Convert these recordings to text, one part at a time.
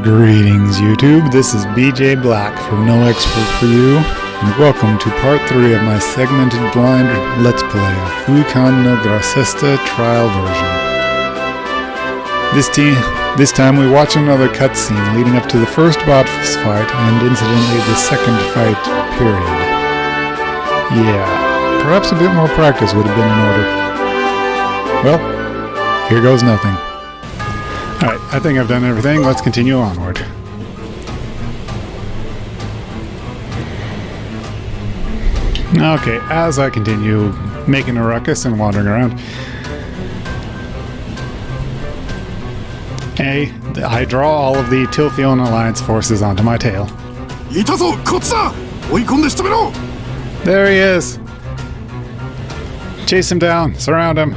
Greetings YouTube, this is BJ Black from No Expert For You, and welcome to part 3 of my segmented blind Let's Play of Fuukan no Grasesta trial version. This time we watch another cutscene leading up to the first boss fight and incidentally the second fight period. Yeah, perhaps a bit more practice would have been in order. Well, here goes nothing. Alright, I think I've done everything. Let's continue onward. Okay, as I continue making a ruckus and wandering around, I draw all of the Tilfion Alliance forces onto my tail. There he is! Chase him down, surround him.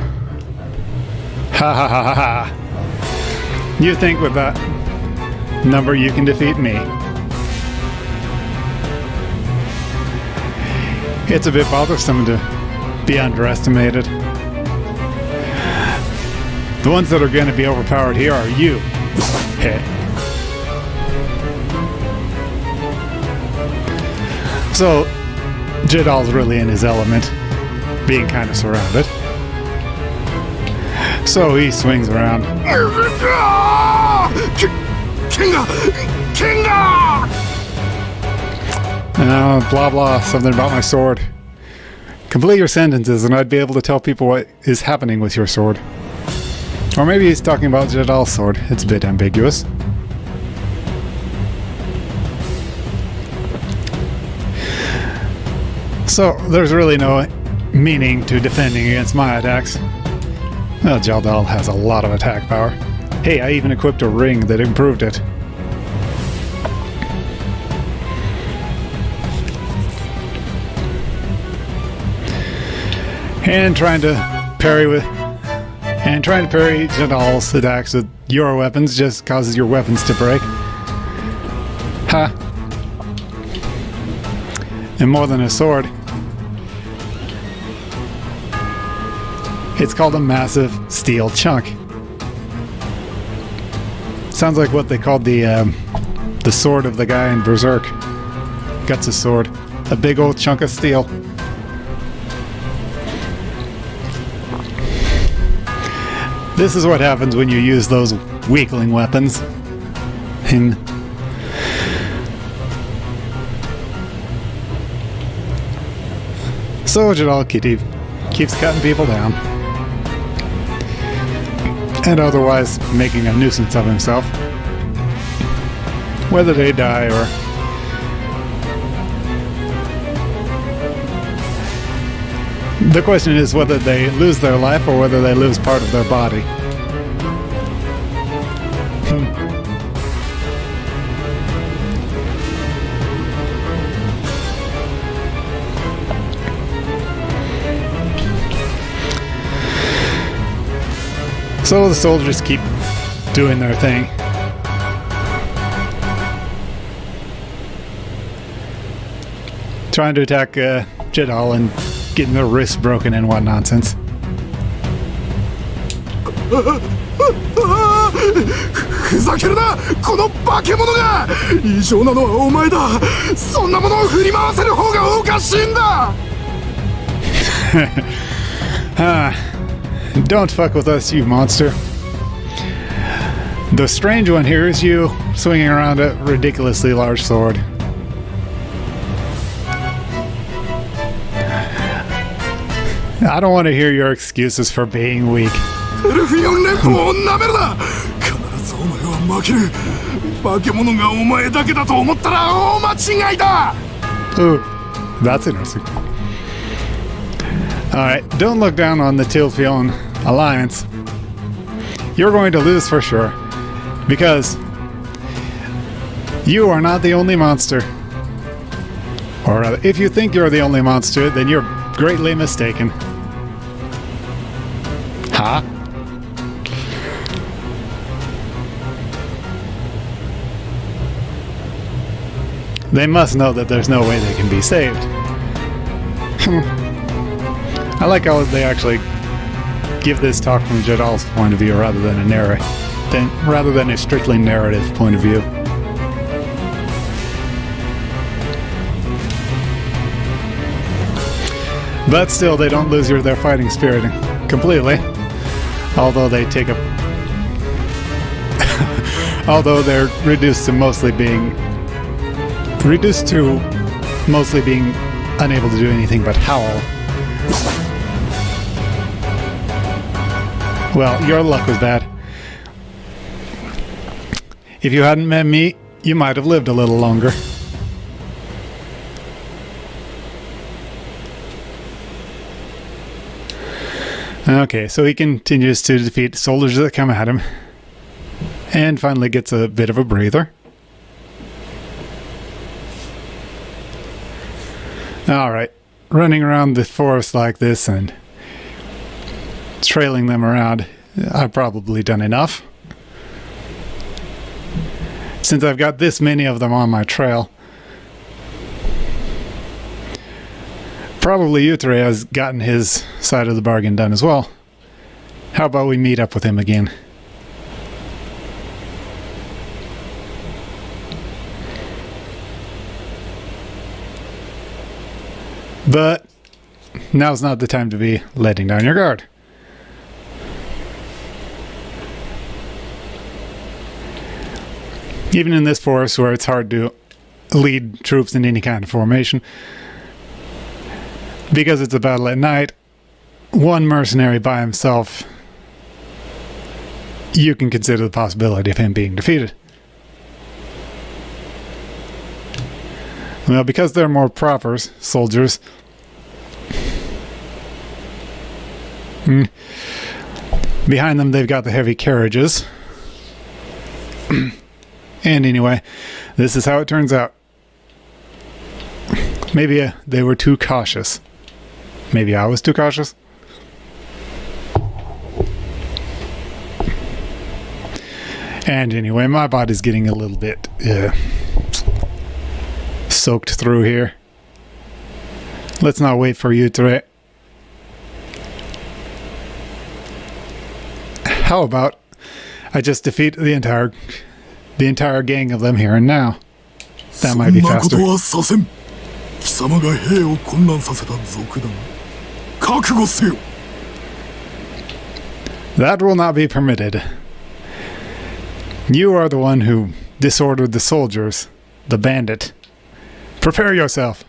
Ha ha ha ha ha. You think with that number you can defeat me? It's a bit bothersome to be underestimated. The ones that are going to be overpowered here are you. Hey. So, Jidal's really in his element, being kind of surrounded. So he swings around. Blah blah, something about my sword. Complete your sentences and I'd be able to tell people what is happening with your sword. Or maybe he's talking about Jidal's sword. It's a bit ambiguous. So there's really no meaning to defending against my attacks. Well, Jidal has a lot of attack power. Hey, I even equipped a ring that improved it. And trying to parry Jidal's attacks with your weapons just causes your weapons to break. Ha! And more than a sword, it's called a massive steel chunk. Sounds like what they called the sword of the guy in Berserk. Guts' sword. A big old chunk of steel. This is what happens when you use those weakling weapons. So Jidal keeps cutting people down. And otherwise making a nuisance of himself. Whether they die or... The question is whether they lose their life or whether they lose part of their body. So the soldiers keep doing their thing. Trying to attack Jidal and getting their wrists broken and what nonsense. Don't fuck with us, you monster. The strange one here is you swinging around a ridiculously large sword. I don't want to hear your excuses for being weak. Ooh, that's interesting. Alright, don't look down on the Tilfion Alliance. You're going to lose for sure. Because you are not the only monster. Or rather, if you think you're the only monster, then you're greatly mistaken. Huh? They must know that there's no way they can be saved. I like how they actually give this talk from Jidal's point of view rather than a narrator. rather than a strictly narrative point of view. But still, they don't lose their fighting spirit completely, although they take a although they're reduced to mostly being unable to do anything but howl. Well, your luck was bad. If you hadn't met me, you might have lived a little longer. Okay, so he continues to defeat soldiers that come at him, and finally gets a bit of a breather. Alright, running around the forest like this and trailing them around, I've probably done enough. Since I've got this many of them on my trail, probably Utre has gotten his side of the bargain done as well. How about we meet up with him again? But now's not the time to be letting down your guard. Even in this forest where it's hard to lead troops in any kind of formation, because it's a battle at night, one mercenary by himself, you can consider the possibility of him being defeated. Well, because they're more proper soldiers, behind them they've got the heavy carriages. And anyway, this is how it turns out. Maybe they were too cautious. Maybe I was too cautious. And anyway, my body's getting a little bit soaked through here. Let's not wait for you to... How about I just defeat the entire gang of them here and now? That might be faster. That will not be permitted. You are the one who disordered the soldiers, the bandit. Prepare yourself.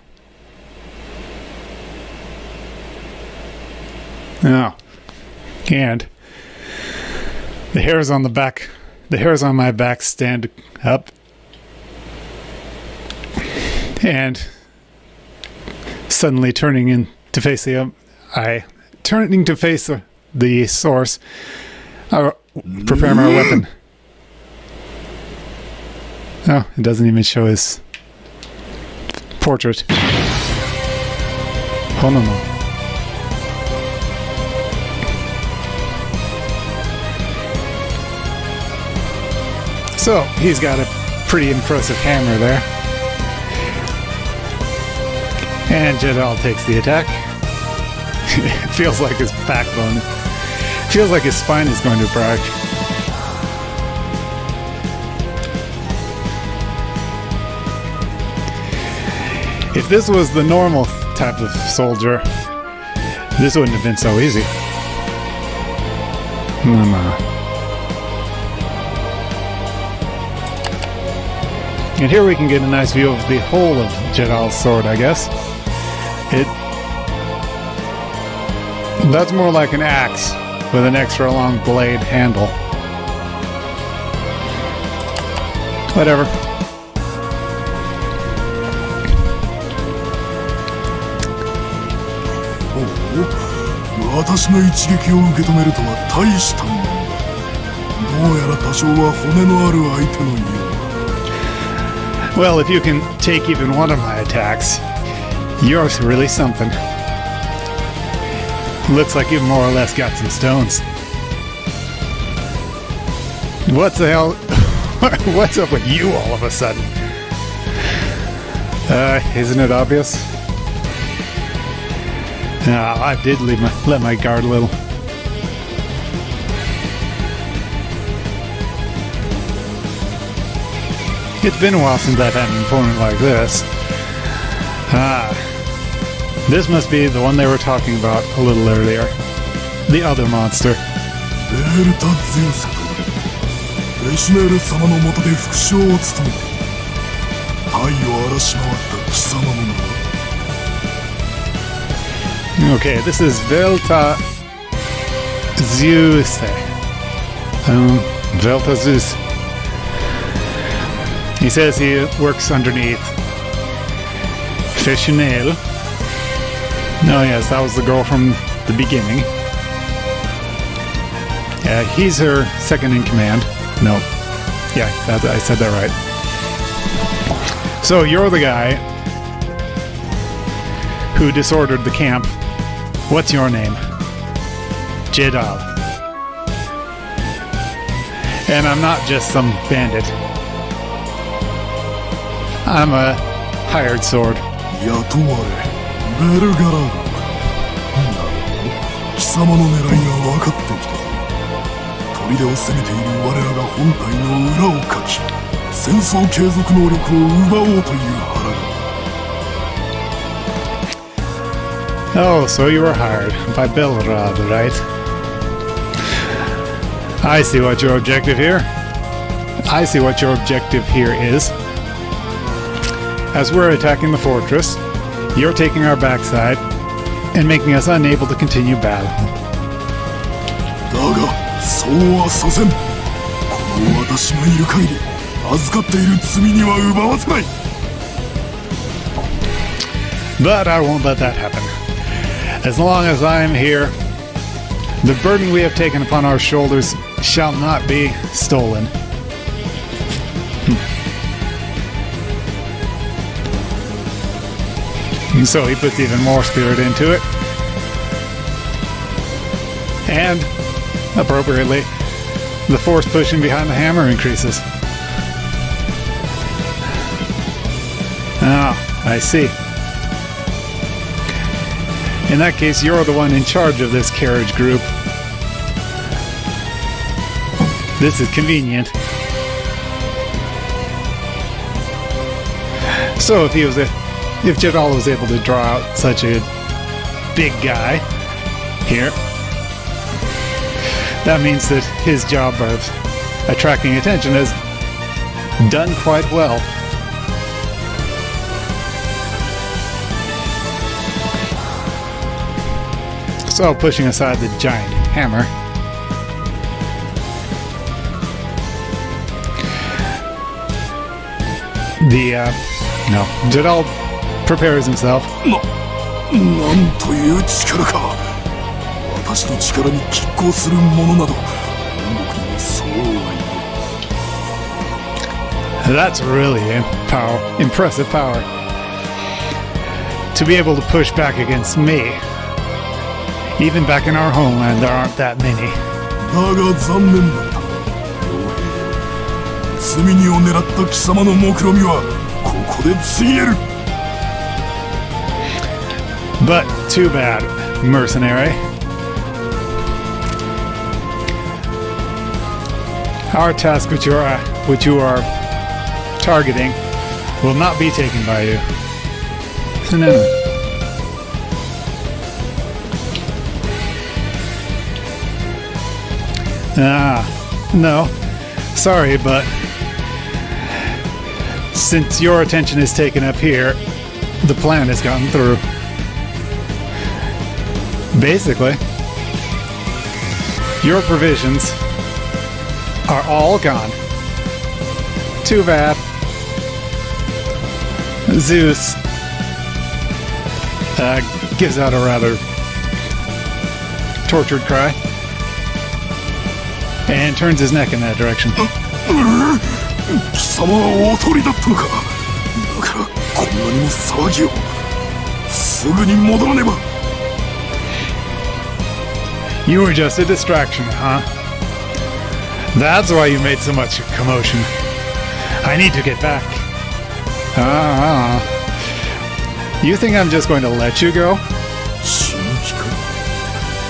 Now, and the hairs on my back stand up, and suddenly turning to face the source, I prepare my weapon. Oh, it doesn't even show his portrait. Oh, no. So, he's got a pretty impressive hammer there. And Jedal takes the attack. It feels like his backbone. It feels like his spine is going to break. If this was the normal type of soldier, this wouldn't have been so easy. No. And here we can get a nice view of the whole of Jedal's sword, I guess. That's more like an axe with an extra long blade handle. Whatever. Well, if you can take even one of my attacks, you're really something. Looks like you've more or less got some stones. What the hell? What's up with you all of a sudden? Isn't it obvious? I did let my guard a little. It's been a while since I've had an opponent like this. This must be the one they were talking about a little earlier. The other monster. ベルタ・ゼウスとレシメール様の下で副将を務め太を荒らし回った貴様の名は Okay, this is Velta Zeus. Velta Zeus. He says he works underneath Fishinale. Oh yes, that was the girl from the beginning. Yeah, he's her second in command. No. Yeah, I said that right. So you're the guy who disordered the camp. What's your name? Jedal. And I'm not just some bandit. I'm a hired sword. 雇われベルガラード。なるほど。貴様の狙いが分かってきた。砦を攻めている我らが本体の裏をかき、戦争継続能力を奪おうという腹が。Oh, so you were hired by Belrad, right? I see what your objective here. I see what your objective here is. As we're attacking the fortress, you're taking our backside and making us unable to continue battle. だが、そうはさせん。この私がいる限り、預かっている罪には奪わせない。But I won't let that happen. As long as I am here, the burden we have taken upon our shoulders shall not be stolen. And so he puts even more spirit into it. And, appropriately, the force pushing behind the hammer increases. Ah, I see. In that case, you're the one in charge of this carriage group. This is convenient. So if Jedal was able to draw out such a big guy here, that means that his job of attracting attention is done quite well. So, pushing aside the giant hammer, Jedal prepares himself. なんという力か。私の力に拮抗するものなど、本国にはそうはいない。 That's really impressive power. To be able to push back against me. Even back in our homeland, there aren't that many. だが残念だった。罪人を狙った貴様の目論みはここでついえる。But too bad, mercenary. Our task which you are targeting will not be taken by you. So no. No. Sorry, but since your attention is taken up here, the plan has gotten through. Basically, your provisions are all gone. Too bad. Zeus gives out a rather tortured cry and turns his neck in that direction. 貴様はおとりだったのか。だからこんなにも騒ぎを。すぐに戻らねば。 You were just a distraction, huh? That's why you made so much commotion. I need to get back. You think I'm just going to let you go? 新規か。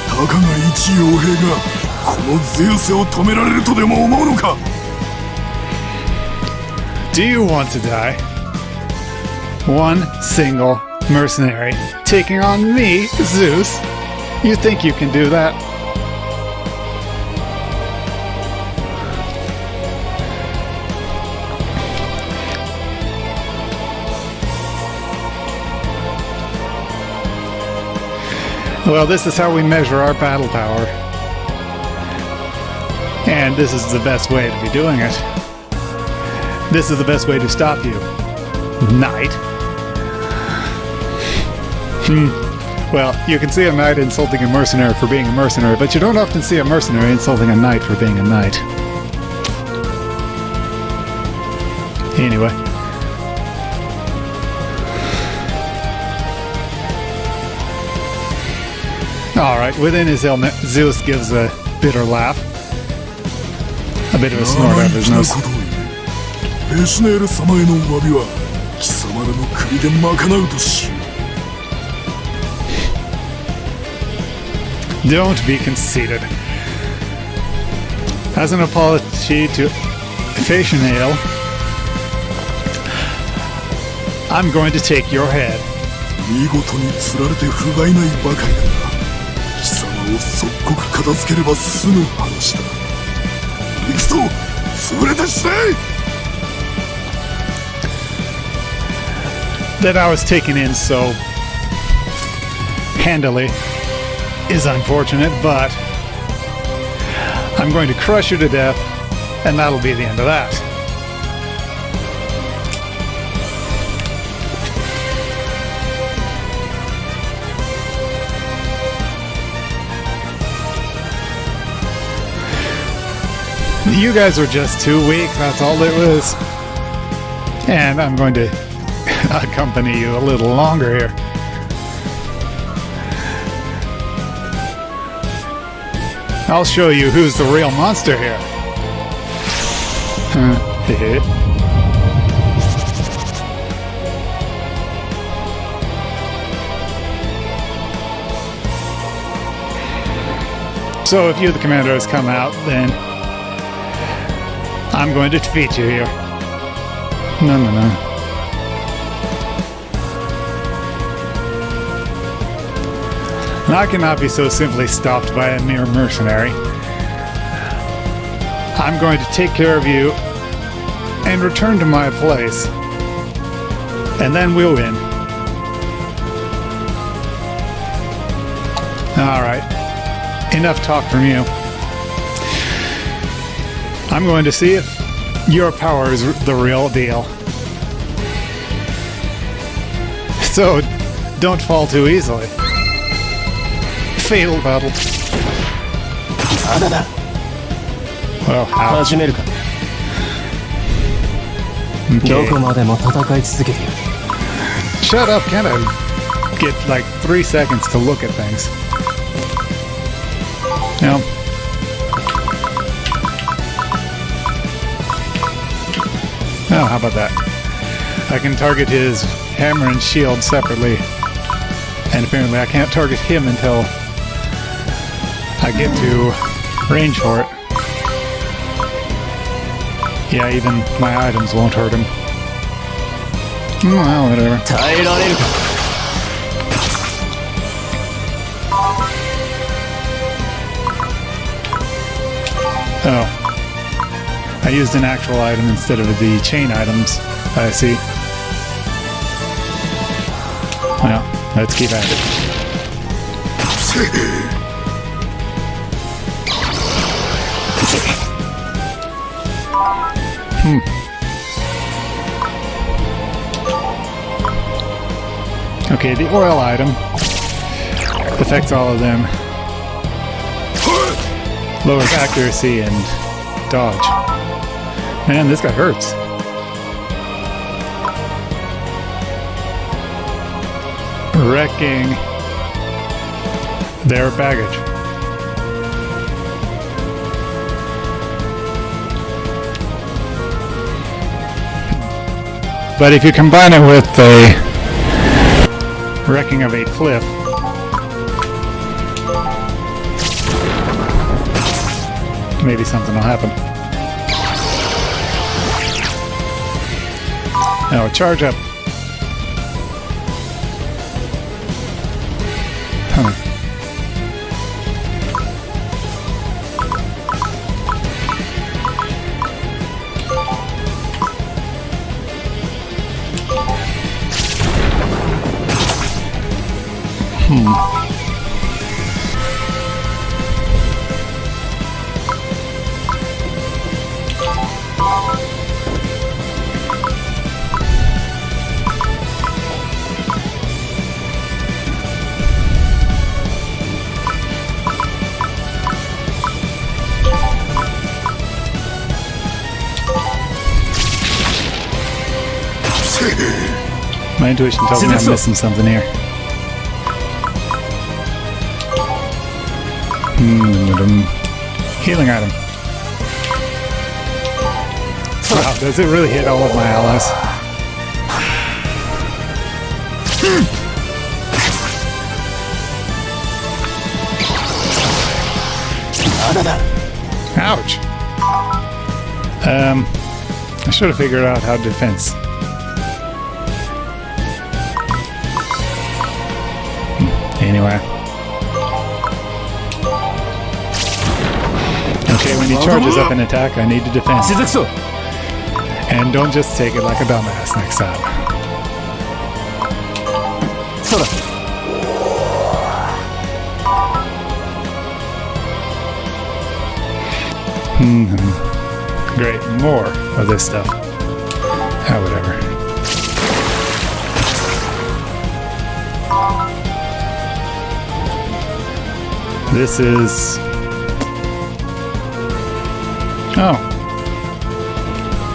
たかが一傭兵がこのゼウスを止められるとでも思うのか。Do you want to die? One single mercenary taking on me, Zeus? You think you can do that? Well, this is how we measure our battle power. And this is the best way to be doing it. This is the best way to stop you. Knight. Well, you can see a knight insulting a mercenary for being a mercenary, but you don't often see a mercenary insulting a knight for being a knight. Anyway. Alright, within his helmet, Zeus gives a bitter laugh. A bit of a snort out of his nose. ベシネール様への詫びは貴様らの首で賄うとし。Don't be conceited. As an apology to Fationale, I'm going to take your head. 見事に釣られて不甲斐ないばかりだが、貴様を即刻片付ければ済む話だ。行くぞ、潰れたしない。That I was taken in so handily is unfortunate, but I'm going to crush you to death, and that'll be the end of that. You guys were just too weak, that's all it was. And I'm going to accompany you a little longer here. I'll show you who's the real monster here. So if you, the commandos, come out, then I'm going to defeat you here. No. I cannot be so simply stopped by a mere mercenary. I'm going to take care of you and return to my place. And then we'll win. Alright. Enough talk from you. I'm going to see if your power is the real deal. So, don't fall too easily. Fatal battle. Well, how? Shut up, can I get like 3 seconds to look at things? No. Oh, how about that? I can target his hammer and shield separately. And apparently I can't target him until I get to range for it. Yeah, even my items won't hurt him. Well, whatever. Oh. I used an actual item instead of the chain items. I see. Well, let's keep at it. Okay, the oil item affects all of them. Lowers accuracy and dodge. Man, this guy hurts. Wrecking their baggage. But if you combine it with a wrecking of a cliff, maybe something will happen. Oh, charge up. Huh. My intuition tells me I'm missing something here. Healing item. Wow, does it really hit all of my allies? Ouch. I should have figured out how to defense. Anyway. Okay, when he charges up an attack, I need to defend. And don't just take it like a dumbass next time. Great, more of this stuff. Ah, whatever. This is... Oh.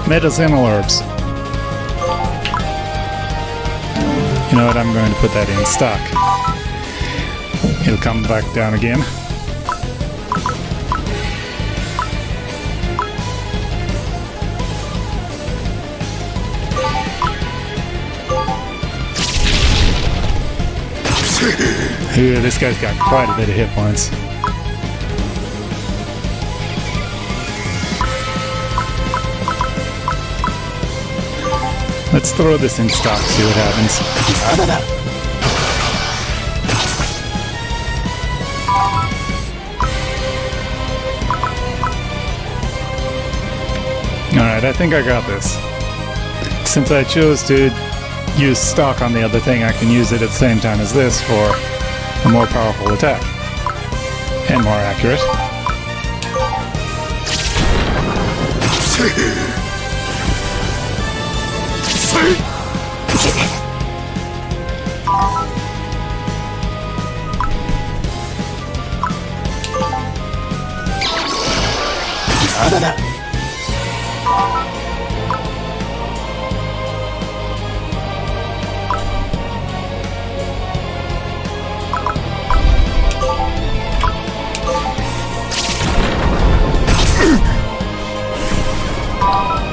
Medicinal herbs. You know what, I'm going to put that in stock. It'll come back down again. Ooh, this guy's got quite a bit of hit points. Let's throw this in stock, see what happens. Alright, I think I got this. Since I chose to use stock on the other thing, I can use it at the same time as this for a more powerful attack. And more accurate.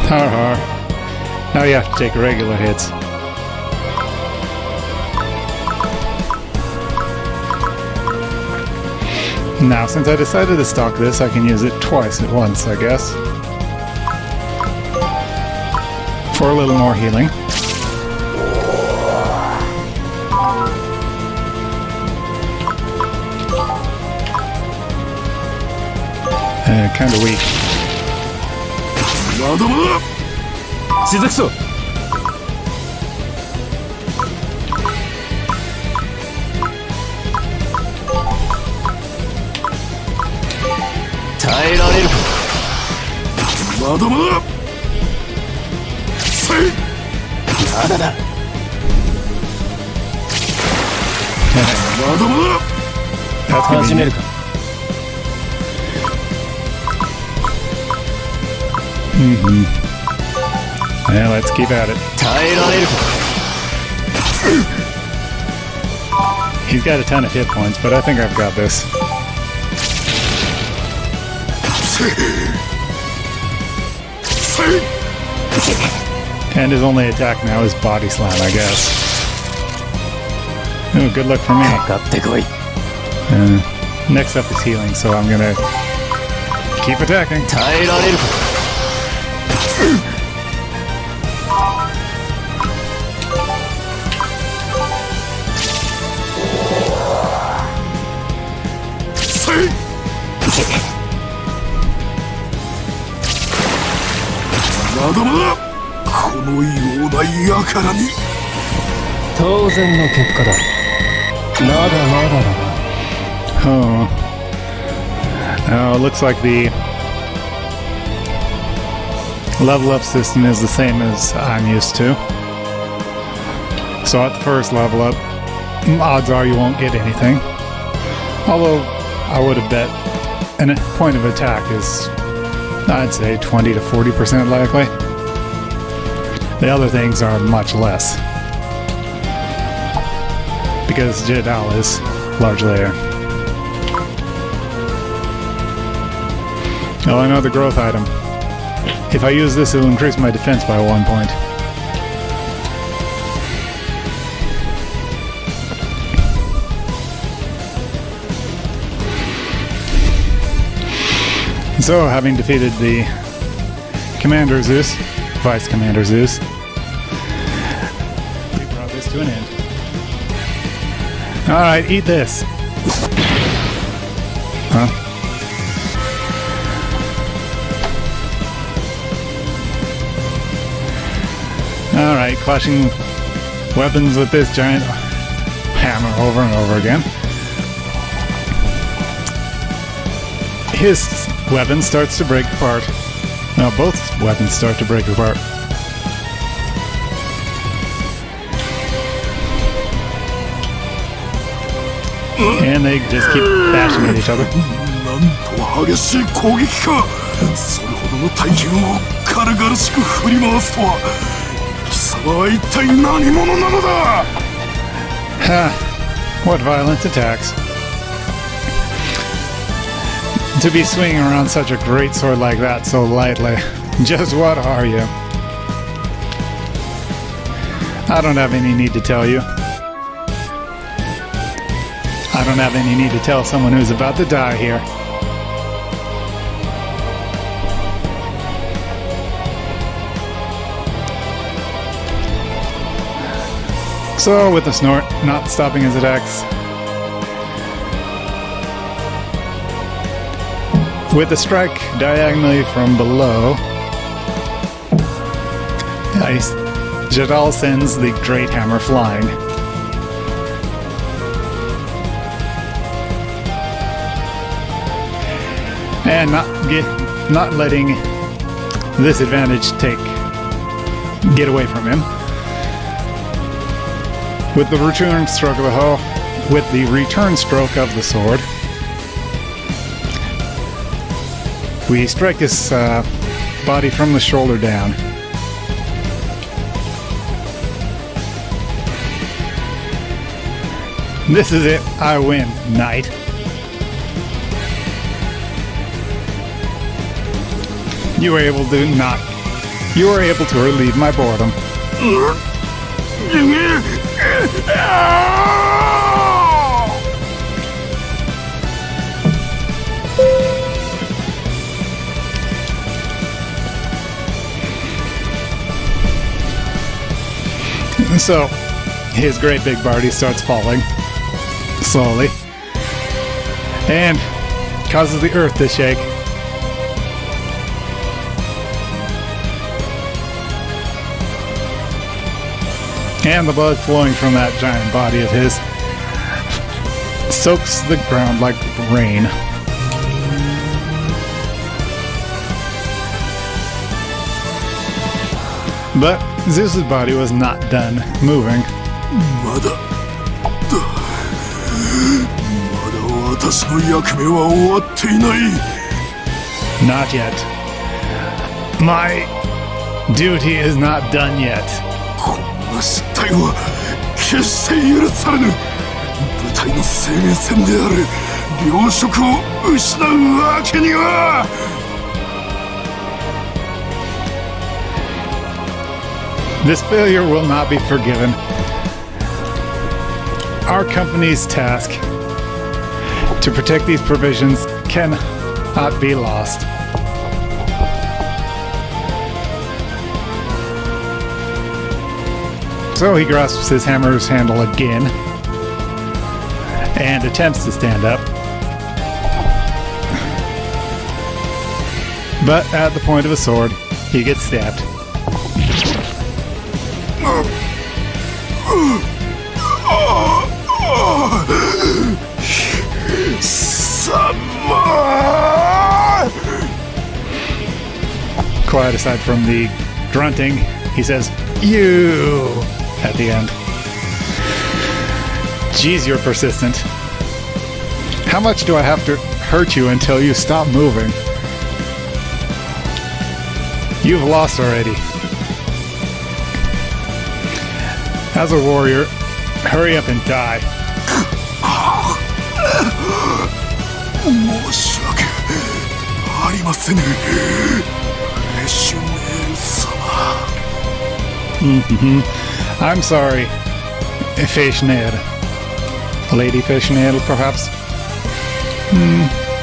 Har har. Now you have to take regular hits. Now, since I decided to stock this, I can use it twice at once, I guess. For a little more healing. Kinda weak. That's convenient. Yeah, let's keep at it. He's got a ton of hit points, but I think I've got this. And his only attack now is Body Slam, I guess. Ooh, good luck for me. Next up is healing, so I'm gonna keep attacking. だまだこのような輩に。当然の結果だ。まだまだだな。Oh. Oh, it looks like the level up system is the same as I'm used to. So at the first level up, odds are you won't get anything. Although I would have bet a point of attack is, I'd say, 20 to 40% likely. The other things are much less, because Jidal is largely air. Oh, another growth item. If I use this, it'll increase my defense by 1 point. So, having defeated the Commander Zeus, Vice Commander Zeus, we brought this to an end. Alright, eat this. Huh? Alright, clashing weapons with this giant hammer over and over again. His weapon starts to break apart. Now both weapons start to break apart. And they just keep bashing at each other. なんと激しい攻撃か。それほどの大剣を軽々しく振り回すとは。貴様は一体何者なのだ。Ha! What violent attacks. To be swinging around such a great sword like that so lightly. Just what are you? I don't have any need to tell you. I don't have any need to tell someone who's about to die here. So, with the snort, not stopping his attacks. With the strike diagonally from below, Jadal sends the Great Hammer flying. And not letting this advantage get away from him. With the return stroke of the sword, we strike his body from the shoulder down. This is it. I win, knight. You were able to relieve my boredom. So, his great big body starts falling slowly and causes the earth to shake. And the blood flowing from that giant body of his soaks the ground like rain. But Zeus's body was not done moving. まだ私の役目は終わっていない。 Not yet. My duty is not done yet. こんな失態は決して許されぬ。部隊の生命線である糧食を失うわけには。This failure will not be forgiven. Our company's task to protect these provisions cannot be lost. So he grasps his hammer's handle again and attempts to stand up. But at the point of a sword, he gets stabbed. Quiet aside from the grunting, he says, "You!" at the end. Geez, you're persistent. How much do I have to hurt you until you stop moving? You've lost already. As a warrior, hurry up and die. 申し訳ありませぬ。フレッシュネイル様。I'm sorry, Fishnail. Lady Fishnail, perhaps?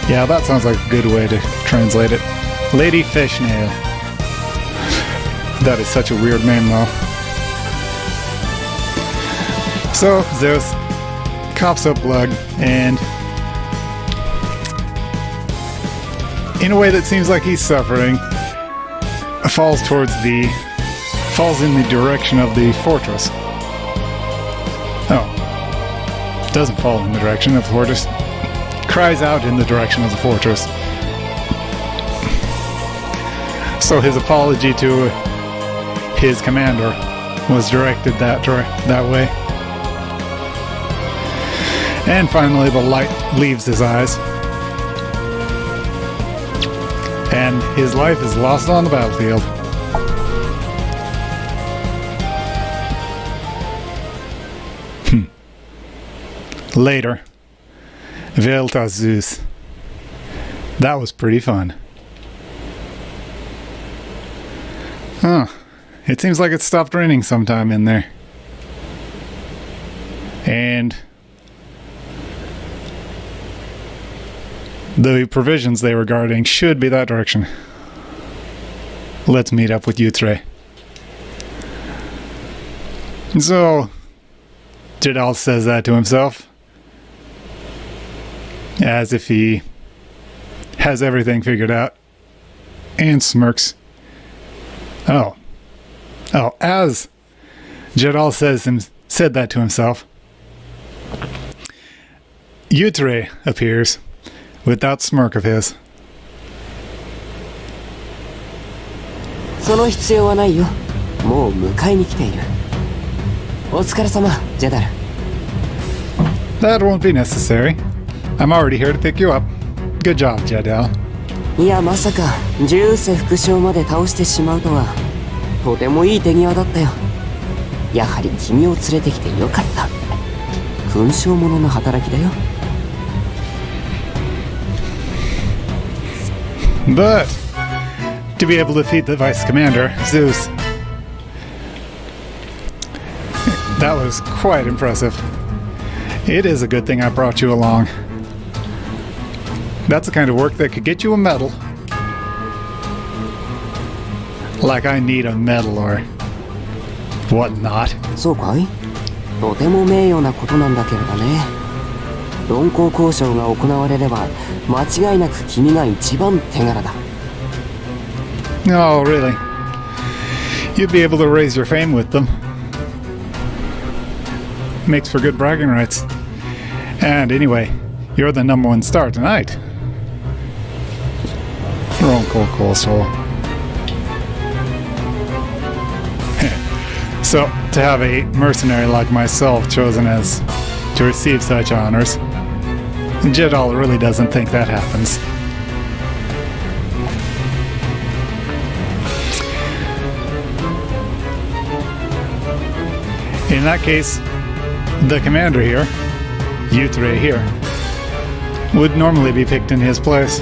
Yeah, that sounds like a good way to translate it. Lady Fishnail. That is such a weird name, though. So, Zeus coughs up blood, and in a way that seems like he's suffering, falls in the direction of the fortress. Oh. Doesn't fall in the direction of the fortress. Cries out in the direction of the fortress. So his apology to his commander was directed that way. And finally the light leaves his eyes. And his life is lost on the battlefield. Later, Velta Zeus. That was pretty fun. Huh. It seems like it stopped raining sometime in there. And the provisions they were guarding should be that direction. Let's meet up with Yutre. So, Jadal says that to himself, as if he has everything figured out, and smirks. Oh, as Jadal said that to himself, Yutre appears with that smirk of his. その必要はないよ。もう迎えに来ている。お疲れ様、ジェダル。That won't be necessary. I'm already here to pick you up. Good job, Jadal. いや、まさかジューセ副将まで倒してしまうとは。とてもいい手際だったよ。やはり君を連れてきてよかった。勲章者の働きだよ。But to be able to defeat the vice commander, Zeus, that was quite impressive. It is a good thing I brought you along. That's the kind of work that could get you a medal. Like I need a medal or whatnot. そうかい？とても名誉なことなんだけれどね。論功交渉が行われれば間違いなく君が一番手柄だ。Oh, really? You'd be able to raise your fame with them. Makes for good bragging rights. And anyway, you're the #1 star tonight. Wrong coleslaw. So, to have a mercenary like myself chosen as to receive such honors, Jadal really doesn't think that happens. In that case, the commander here, Yutre here, would normally be picked in his place.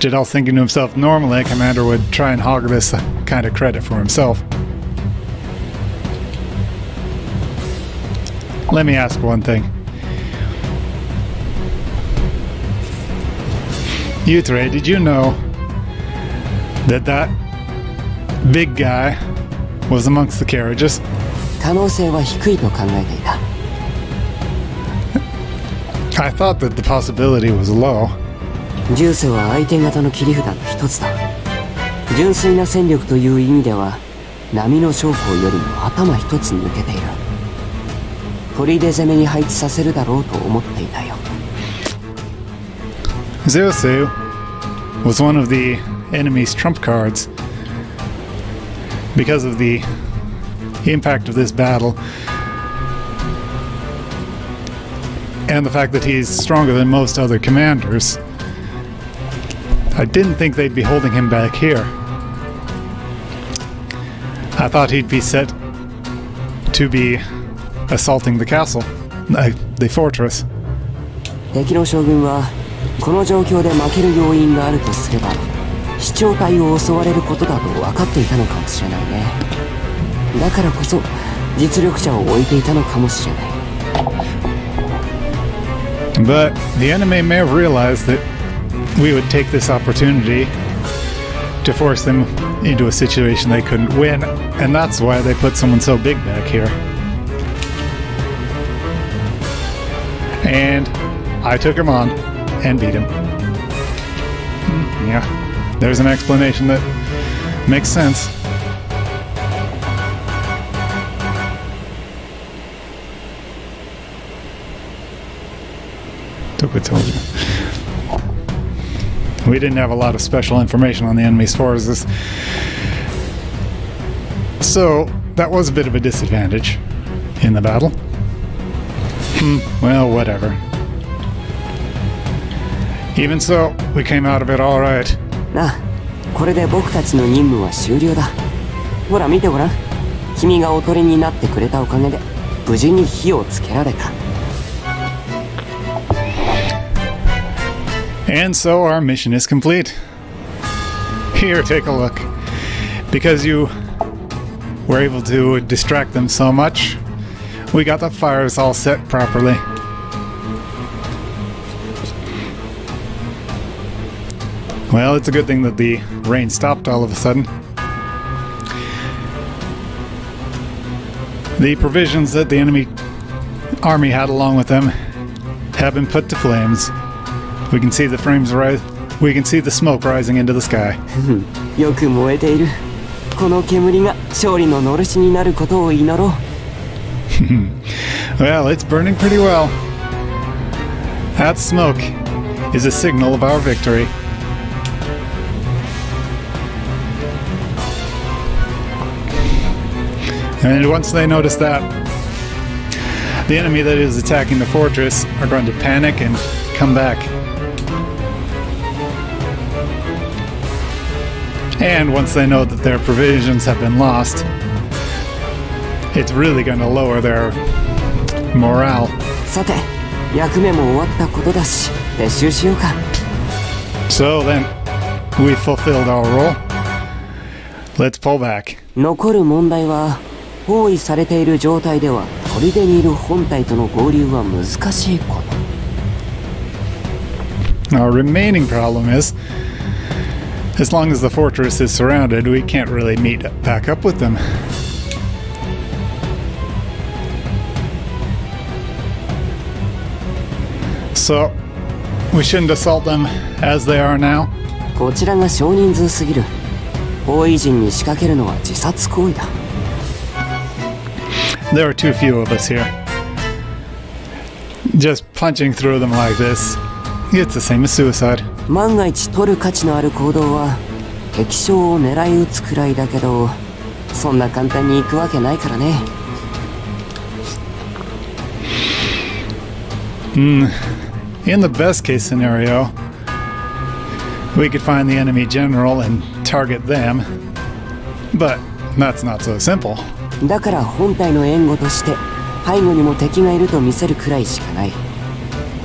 Jadal's thinking to himself, normally a commander would try and hog this kind of credit for himself. Let me ask one thing. Yutre, did you know that big guy was amongst the carriages? 可能性は低いと考えていた。I thought that the possibility was low. 銃声は相手方の切り札の一つだ。純粋な戦力という意味では波の将校よりも頭一つ抜けている。砦攻めに配置させるだろうと思っていたよ。Zeusu was one of the enemy's trump cards because of the impact of this battle and the fact that he's stronger than most other commanders. I didn't think they'd be holding him back here. I thought he'd be set to be assaulting the castle, the fortress. 敵の将軍はこの状況で負ける要因があるとすれば市長隊を襲われることだと分かっていたのかもしれないね。だからこそ実力者を置いていたのかもしれない。But the enemy may have realized that we would take this opportunity to force them into a situation they couldn't win, and that's why they put someone so big back here. And I took him on and beat him. Yeah, there's an explanation that makes sense. Told you. We didn't have a lot of special information on the enemy's forces, so that was a bit of a disadvantage in the battle. Well, whatever. Even so, we came out of it all right. なあ、これで僕たちの任務は終了だ。ほら見てごらん。君がおとりになってくれたおかげで無事に火をつけられた。And so our mission is complete. Here, take a look. Because you were able to distract them so much, we got the fires all set properly. Well, it's a good thing that the rain stopped all of a sudden. The provisions that the enemy army had along with them have been put to flames. We can see the flames rise. We can see the smoke rising into the sky. よく燃えている。この煙が勝利ののしになることを祈ろう。Well, it's burning pretty well. That smoke is a signal of our victory. And once they notice that, the enemy that is attacking the fortress are going to panic and come back. And once they know that their provisions have been lost, it's really going to lower their morale. さて、役目も終わったことだし、撤収しようか。So then, we fulfilled our role. Let's pull back. 残る問題は、包囲されている状態では砦にいる本体との合流は難しいこと。Our remaining problem is, as long as the fortress is surrounded, we can't really meet back up with them. So, we shouldn't assault them as they are now. こちらが少人数すぎる。包囲陣に仕掛けるのは自殺行為だ。There are too few of us here. Just punching through them like this, it's the same as suicide. 万が一取る価値のある行動は敵将を狙い撃つくらいだけど、そんな簡単に行くわけないからね。In the best case scenario, we could find the enemy general and target them, but that's not so simple. だから本体の援護として背後にも敵がいると見せるくらいしかない。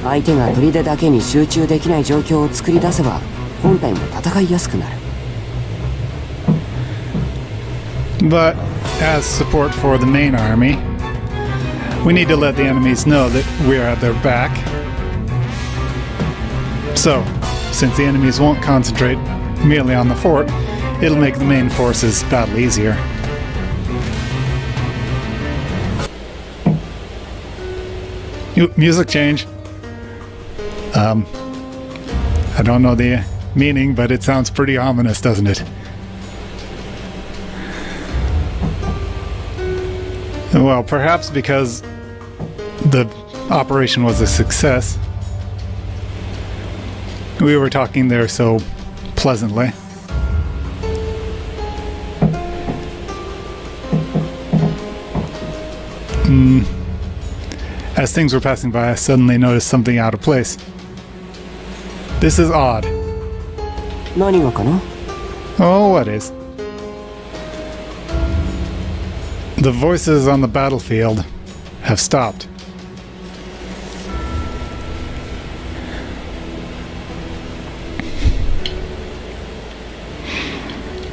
相手が砦だけに集中できない状況を作り出せば本体も戦いやすくなる。But as support for the main army, we need to let the enemies know that we're at their back. So, since the enemies won't concentrate merely on the fort, it'll make the main forces battle easier. Music change. I don't know the meaning, but it sounds pretty ominous, doesn't it? Well, perhaps because the operation was a success, we were talking there so pleasantly. As things were passing by, I suddenly noticed something out of place. This is odd. 何がかな？ Oh, what is? The voices on the battlefield have stopped.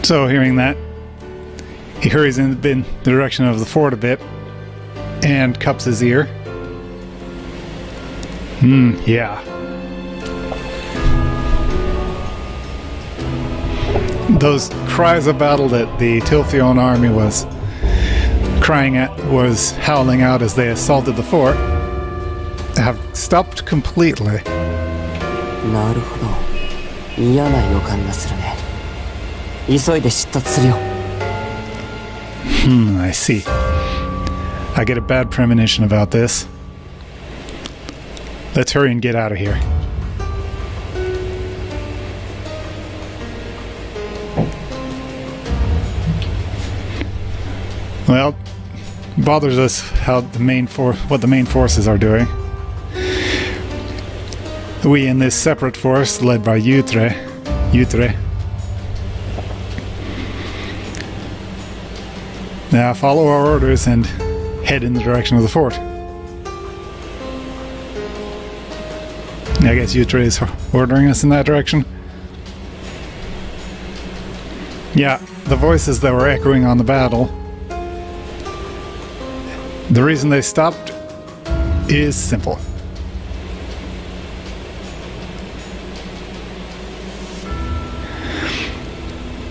So, hearing that, he hurries in the direction of the fort a bit and cups his ear. Yeah. Those cries of battle that the Tilfion army was howling out as they assaulted the fort have stopped completely. なるほど。嫌な予感がするね。急いで出立するよ。I see. I get a bad premonition about this. Let's hurry and get out of here. Well, bothers us how what the main forces are doing. We in this separate force led by Yutre, now follow our orders and head in the direction of the fort. I guess Yutre is ordering us in that direction. Yeah, the voices that were echoing on the battle, the reason they stopped is simple.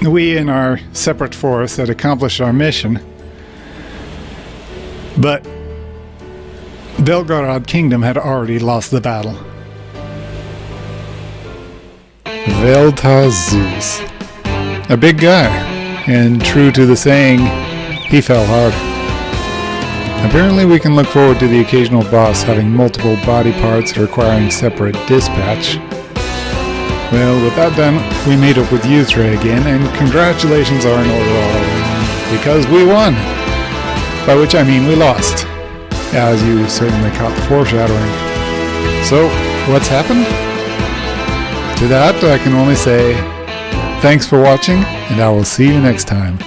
We in our separate force had accomplished our mission, but Belgorod Kingdom had already lost the battle. Velta Zeus. A big guy, and true to the saying, he fell hard. Apparently we can look forward to the occasional boss having multiple body parts requiring separate dispatch. Well, with that done, we meet up with Yutre again, and congratulations are in order already, because we won! By which I mean we lost, as you certainly caught the foreshadowing. So, what's happened? To that, I can only say, thanks for watching, and I will see you next time.